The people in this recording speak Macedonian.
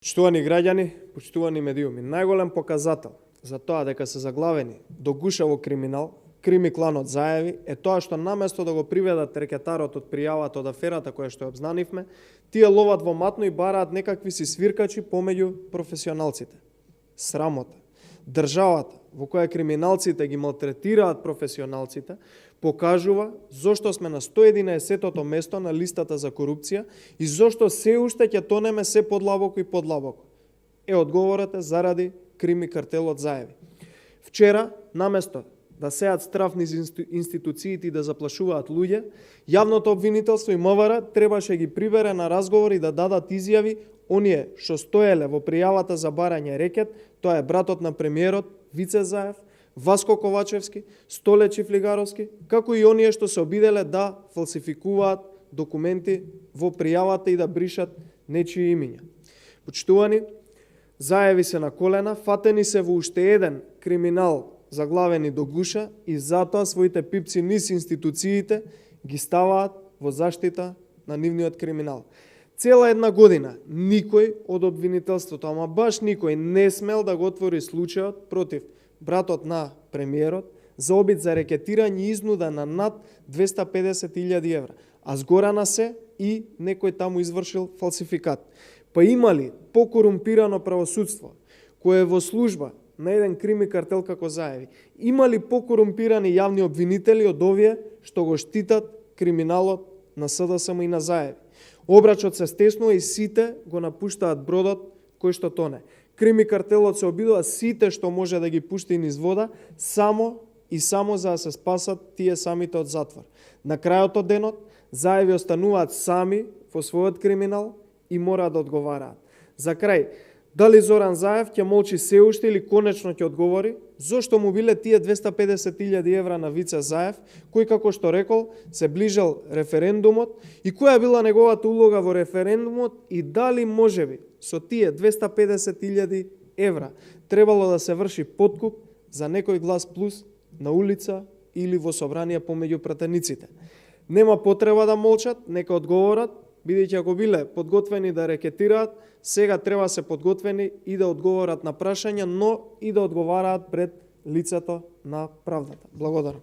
Почитувани граѓани, почитувани медиуми, најголем показател за тоа дека се заглавени до гуша во криминал, крими кланот Заеви, е тоа што наместо да го приведат рекетарот од пријавата од аферата која што ја обзнанивме, тие ловат во матно и бараат некакви си свиркачи помеѓу професионалците. Срамота. Државата во која криминалците ги малтретираат професионалците, покажува зошто сме на 111-тото место на листата за корупција и зошто се уште ќе тонеме се подлабоко и подлабоко. Одговорот е заради крими картелот Заеви. Вчера, наместо да сеат страф низ институциите и да заплашуваат луѓе, јавното обвинителство и МВР требаше ги прибере на разговори да дадат изјави оние што стоеле во пријавата за барање рекет, тоа е братот на премиерот Вице Заев, Васко Ковачевски, Столе Чифлигаровски, како и оние што се обиделе да фалсификуваат документи во пријавата и да бришат нечии имиња. Почитувани, Заеви се на колена, фатени се во уште еден криминал заглавени до гуша и затоа своите пипци низ институциите ги ставаат во заштита на нивниот криминал. Цела една година никој од обвинителството, ама баш никој не смел да го отвори случајот против братот на премиерот за обид за рекетирање и изнуда на над 250.000 евра, а згорана се и некој таму извршил фалсификат. Па имали покорумпирано правосудство, кое е во служба на еден крими картел како Заеви, имали покорумпирани јавни обвинители од овие што го штитат криминалот на СДСМ и на Заеви. Обрачот се стеснува и сите го напуштаат бродот кој што тоне. Крими картелот се обидува сите што може да ги пушти низ вода, само за да се спасат тие самите од затвор. На крајот од денот, Заеви остануваат сами во својот криминал и мора да одговараат. За крај, дали Зоран Заев ќе молчи се уште или конечно ќе одговори, зошто му биле тие 250.000 евра на Вице Заев, кој, како што рекол, се ближал референдумот и која била неговата улога во референдумот и дали можеби со тие 250.000 евра требало да се врши подкуп за некој глас плюс на улица или во собрание помеѓу пратениците. Нема потреба да молчат, нека одговорат, бидејќи ако биле подготвени да рекетираат, сега треба се подготвени и да одговорат на прашања, но и да одговараат пред лицето на правдата. Благодарам.